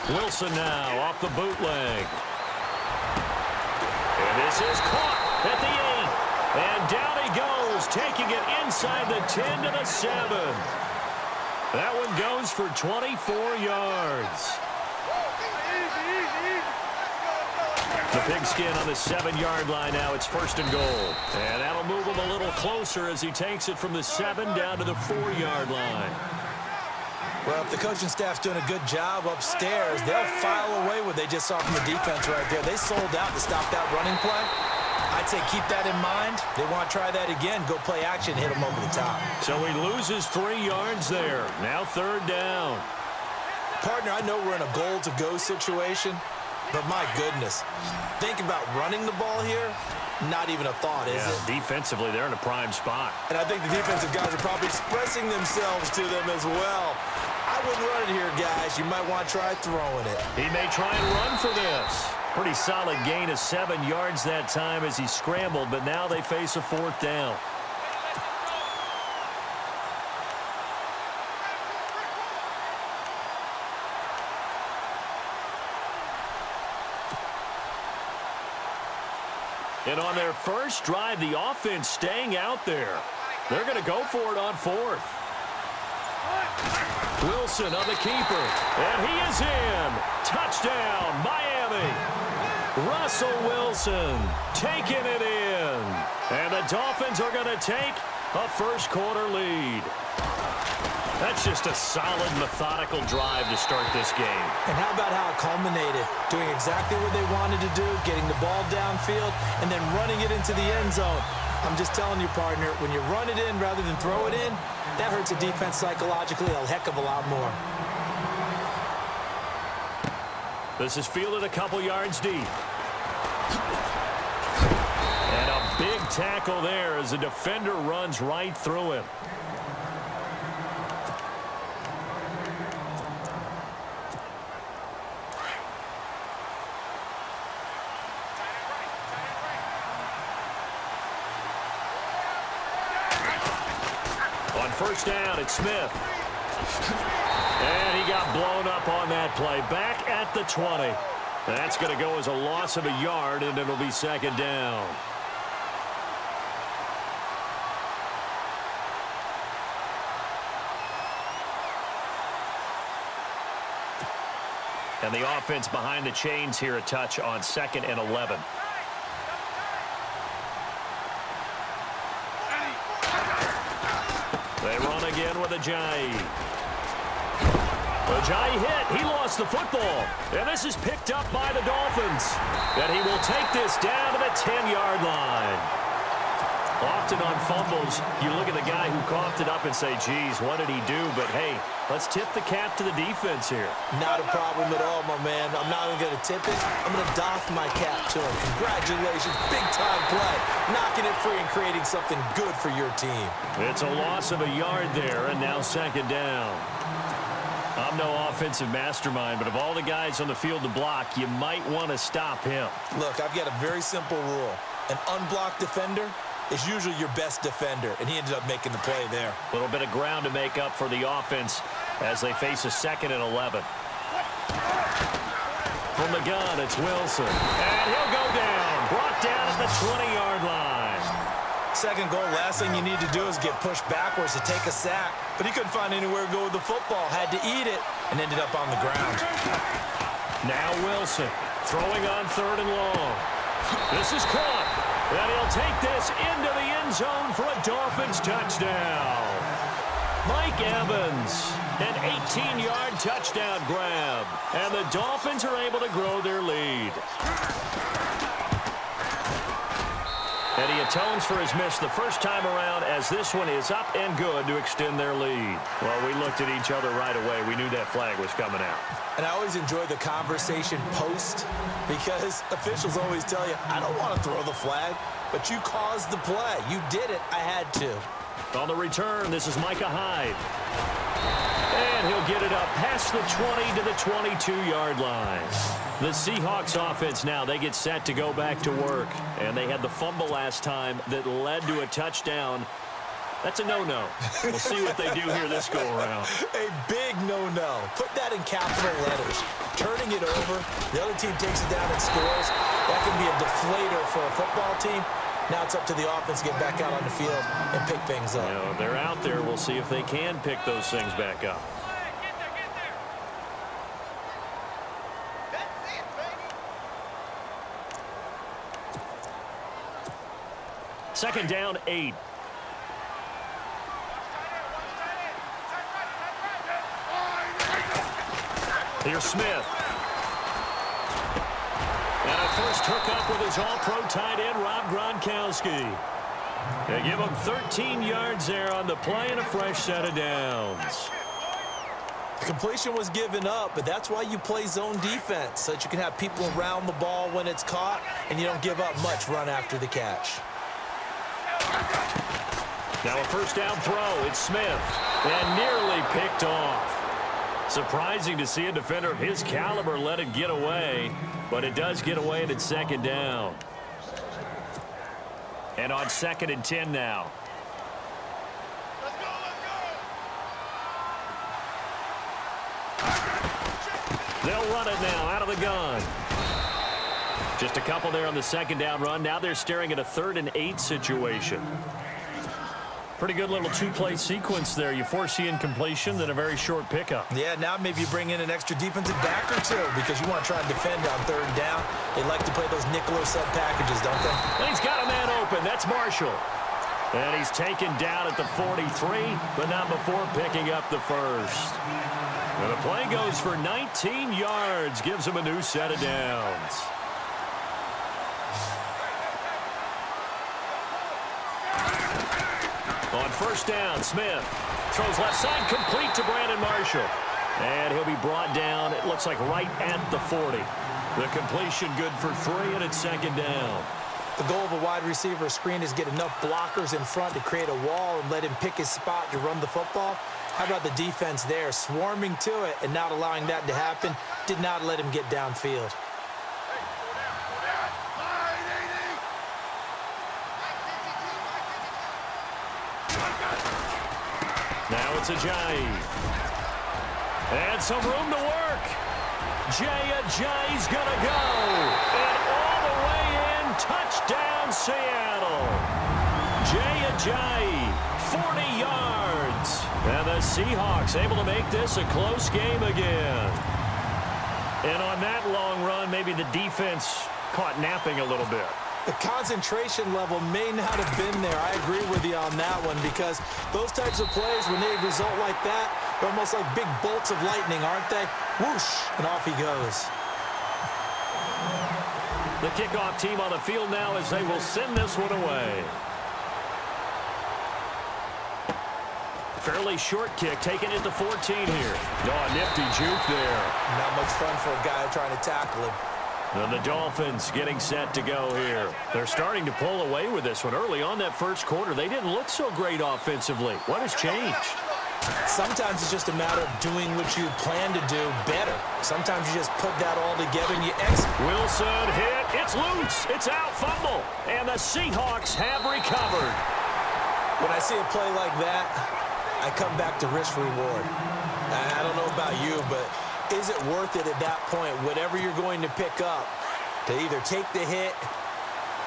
Wilson now off the bootleg. And this is caught at the 8. And down he goes, taking it inside the 10 to the 7. That one goes for 24 yards. The pigskin on the 7-yard line now. It's 1st and goal. And that'll move him a little closer as he takes it from the 7 down to the 4-yard line. Well, if the coaching staff's doing a good job upstairs, they'll file away what they just saw from the defense right there. They sold out to stop that running play. I'd say keep that in mind. They want to try that again. Go play action, hit them over the top. So he loses 3 yards there. Now 3rd down. Partner, I know we're in a goal-to-go situation, but my goodness, think about running the ball here. Not even a thought, is it? Defensively, they're in a prime spot. And I think the defensive guys are probably expressing themselves to them as well. I wouldn't run it here, guys. You might want to try throwing it. He may try and run for this. Pretty solid gain of 7 yards that time as he scrambled, but now they face a 4th down. And on their first drive, the offense staying out there. They're going to go for it on 4th. Wilson on the keeper, and he is in. Touchdown, Miami. Russell Wilson taking it in. And the Dolphins are going to take a first-quarter lead. That's just a solid, methodical drive to start this game. And how about how it culminated? Doing exactly what they wanted to do, getting the ball downfield, and then running it into the end zone. I'm just telling you, partner, when you run it in rather than throw it in, that hurts a defense psychologically a heck of a lot more. This is fielded a couple yards deep. And a big tackle there as the defender runs right through him. On first down, it's Smith. And he got blown up on that play. Back at the 20. That's going to go as a loss of a yard, and it'll be 2nd down. And the offense behind the chains here a touch on 2nd and 11. They run again with Ajayi. Ajayi hit. He lost the football. And this is picked up by the Dolphins. And he will take this down to the 10-yard line. Often on fumbles, you look at the guy who coughed it up and say, geez, what did he do? But, hey, let's tip the cap to the defense here. Not a problem at all, my man. I'm not even going to tip it. I'm going to doff my cap to him. Congratulations. Big-time play. Knocking it free and creating something good for your team. It's a loss of a yard there, and now 2nd down. I'm no offensive mastermind, but of all the guys on the field to block, you might want to stop him. Look, I've got a very simple rule. An unblocked defender is usually your best defender, and he ended up making the play there. A little bit of ground to make up for the offense as they face a 2nd and 11. From the gun, it's Wilson. And he'll go down. Brought down at the 20-yard line. 2nd goal, last thing you need to do is get pushed backwards to take a sack. But he couldn't find anywhere to go with the football. Had to eat it and ended up on the ground. Now Wilson throwing on 3rd and long. This is caught. And he'll take this into the end zone for a Dolphins touchdown. Mike Evans, an 18-yard touchdown grab. And the Dolphins are able to grow their lead. And he atones for his miss the first time around as this one is up and good to extend their lead. Well, we looked at each other right away. We knew that flag was coming out. And I always enjoy the conversation post because officials always tell you, I don't want to throw the flag, but you caused the play. You did it. I had to. On the return, this is Micah Hyde. And he'll get it up past the 20 to the 22-yard line. The Seahawks offense now, they get set to go back to work. And they had the fumble last time that led to a touchdown. That's a no-no. We'll see what they do here this go-around. A big no-no. Put that in capital letters. Turning it over, the other team takes it down and scores. That can be a deflator for a football team. Now it's up to the offense to get back out on the field and pick things up. You know, they're out there. We'll see if they can pick those things back up. Second down, 8. Here's Smith. And a first hookup with his all-pro tight end, Rob Gronkowski. They give him 13 yards there on the play and a fresh set of downs. The completion was given up, but that's why you play zone defense, so that you can have people around the ball when it's caught, and you don't give up much run after the catch. Now a first down throw. It's Smith. And nearly picked off. Surprising to see a defender of his caliber let it get away, but it does get away and it's second down. And on 2nd and 10 now. They'll run it now out of the gun. Just a couple there on the second down run. Now they're staring at a 3rd and 8 situation. Pretty good little two-play sequence there. You foresee incompletion, then a very short pickup. Yeah, now maybe you bring in an extra defensive back or two because you want to try and defend on 3rd down. They like to play those nickel or sub packages, don't they? And he's got a man open. That's Marshall. And he's taken down at the 43, but not before picking up the first. And the play goes for 19 yards, gives him a new set of downs. On first down, Smith throws left side, complete to Brandon Marshall. And he'll be brought down, it looks like right at the 40. The completion good for 3, and it's second down. The goal of a wide receiver screen is get enough blockers in front to create a wall and let him pick his spot to run the football. How about the defense there, swarming to it and not allowing that to happen? Did not let him get downfield. Now it's Ajayi. And some room to work. Jay Ajayi's going to go. And all the way in, touchdown Seattle. Jay Ajayi, 40 yards. And the Seahawks able to make this a close game again. And on that long run, maybe the defense caught napping a little bit. The concentration level may not have been there. I agree with you on that one because those types of plays, when they result like that, they're almost like big bolts of lightning, aren't they? Whoosh, and off he goes. The kickoff team on the field now as they will send this one away. Fairly short kick, taken at the 14 here. Oh, nifty juke there. Not much fun for a guy trying to tackle him. And the Dolphins getting set to go here. They're starting to pull away with this one. Early on that first quarter, they didn't look so great offensively. What has changed? Sometimes it's just a matter of doing what you plan to do better. Sometimes you just put that all together and you execute. Wilson hit. It's loose. It's out. Fumble. And the Seahawks have recovered. When I see a play like that, I come back to risk reward. I don't know about you, but is it worth it at that point, whatever you're going to pick up, to either take the hit,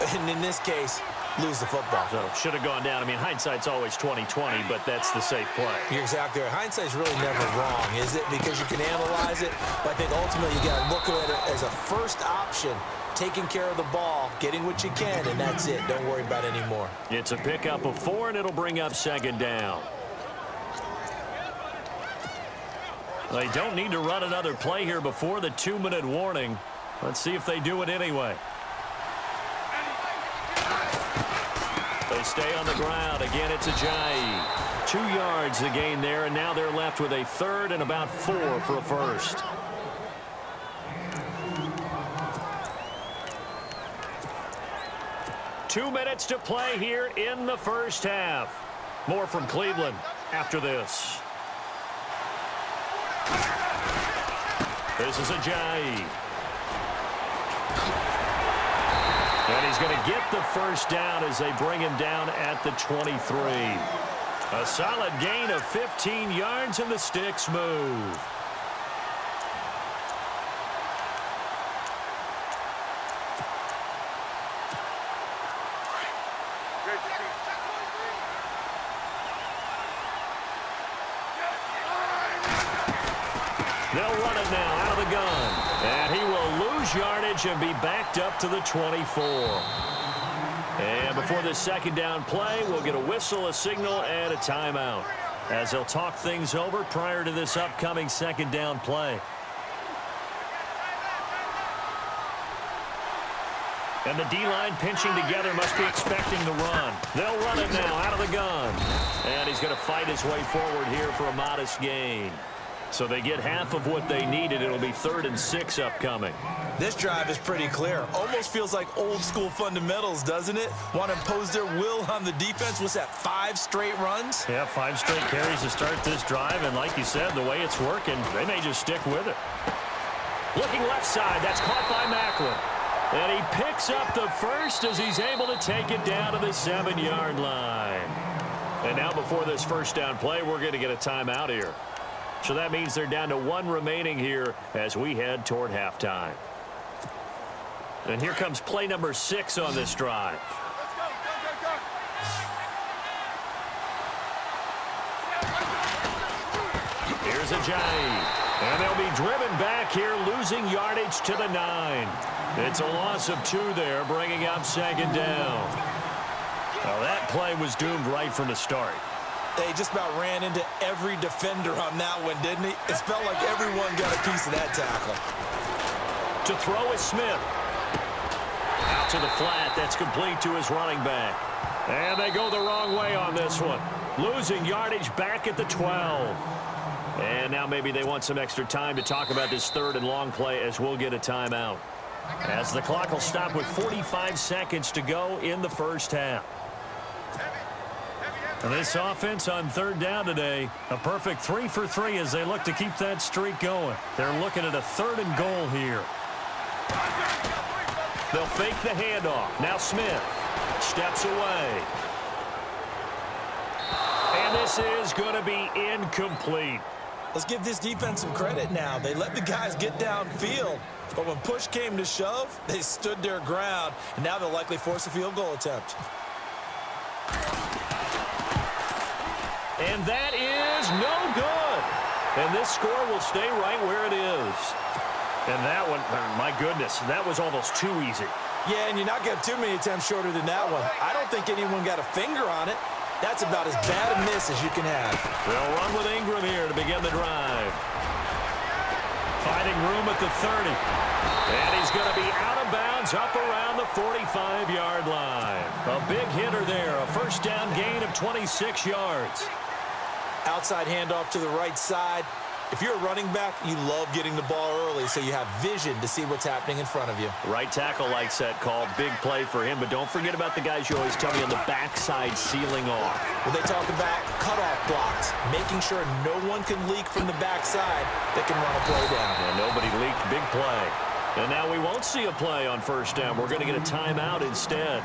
and in this case, lose the football? So, should have gone down. I mean, hindsight's always 20/20, but that's the safe play. You're exactly right. Hindsight's really never wrong, is it? Because you can analyze it, but I think ultimately you got to look at it as a first option, taking care of the ball, getting what you can, and that's it. Don't worry about it anymore. It's a pickup of 4, and it'll bring up second down. They don't need to run another play here before the 2-minute warning. Let's see if they do it anyway. They stay on the ground. Again, it's Ajayi. 2 yards the gain there, and now they're left with a 3rd and about 4 for a first. Two minutes to play here in the first half. More from Cleveland after this. This is Ajayi. And he's going to get the first down as they bring him down at the 23. A solid gain of 15 yards, and the sticks move. They'll run it now out of the gun. And he will lose yardage and be backed up to the 24. And before this second down play, we'll get a whistle, a signal, and a timeout, as they'll talk things over prior to this upcoming second down play. And the D-line pinching together must be expecting the run. They'll run it now out of the gun. And he's going to fight his way forward here for a modest gain. So they get half of what they needed. It'll be 3rd and 6 upcoming. This drive is pretty clear. Almost feels like old school fundamentals, doesn't it? Want to impose their will on the defense. What's that, 5 straight runs? Yeah, 5 straight carries to start this drive. And like you said, the way it's working, they may just stick with it. Looking left side. That's caught by Maclin. And he picks up the first as he's able to take it down to the 7-yard line. And now before this first down play, we're going to get a timeout here. So that means they're down to 1 remaining here as we head toward halftime. And here comes play number 6 on this drive. Here's Ajayi. And they'll be driven back here, losing yardage to the 9. It's a loss of 2 there, bringing up second down. Well, that play was doomed right from the start. They just about ran into every defender on that one, didn't he? It felt like everyone got a piece of that tackle. To throw is Smith. Out to the flat. That's complete to his running back. And they go the wrong way on this one. Losing yardage back at the 12. And now maybe they want some extra time to talk about this 3rd and long play as we'll get a timeout. As the clock will stop with 45 seconds to go in the first half. And this offense on 3rd down today, a perfect 3 for 3 as they look to keep that streak going. They're looking at a 3rd and goal here. They'll fake the handoff. Now Smith steps away. And this is going to be incomplete. Let's give this defense some credit now. They let the guys get downfield. But when push came to shove, they stood their ground. And now they'll likely force a field goal attempt. And that is no good. And this score will stay right where it is. And that one, my goodness, that was almost too easy. Yeah, and you're not going to have too many attempts shorter than that one. I don't think anyone got a finger on it. That's about as bad a miss as you can have. They'll run with Ingram here to begin the drive. Finding room at the 30. And he's going to be out of bounds up around the 45-yard line. A big hitter there, a first down gain of 26 yards. Outside handoff to the right side. If you're a running back, you love getting the ball early so you have vision to see what's happening in front of you. Right tackle likes that call. Big play for him, but don't forget about the guys you always tell me on the backside sealing off. Well, they talk about cutoff blocks, making sure no one can leak from the backside that can run a play down. And nobody leaked. Big play. And now we won't see a play on first down. We're going to get a timeout instead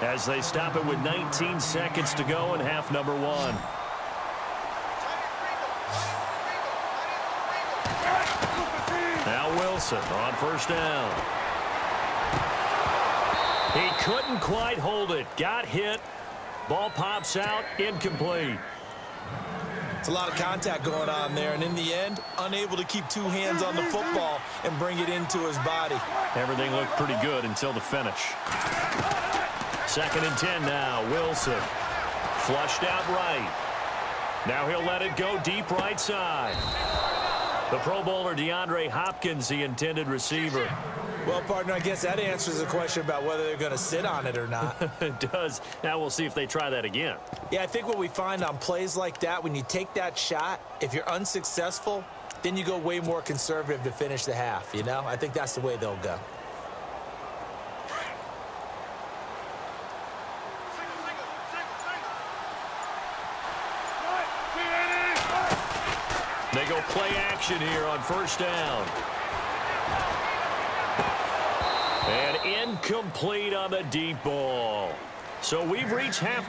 as they stop it with 19 seconds to go in half number 1. Now Wilson on first down. He couldn't quite hold it. Got hit. Ball pops out. Incomplete. It's a lot of contact going on there, and in the end, unable to keep 2 hands on the football and bring it into his body. Everything looked pretty good until the finish. 2nd and 10 now. Wilson flushed out right. Now he'll let it go deep right side. The Pro Bowler DeAndre Hopkins, the intended receiver. Well, partner, I guess that answers the question about whether they're going to sit on it or not. It does. Now we'll see if they try that again. Yeah, I think what we find on plays like that, when you take that shot, if you're unsuccessful, then you go way more conservative to finish the half, you know? I think that's the way they'll go. They go play action here on first down. And incomplete on the deep ball. So we've reached half.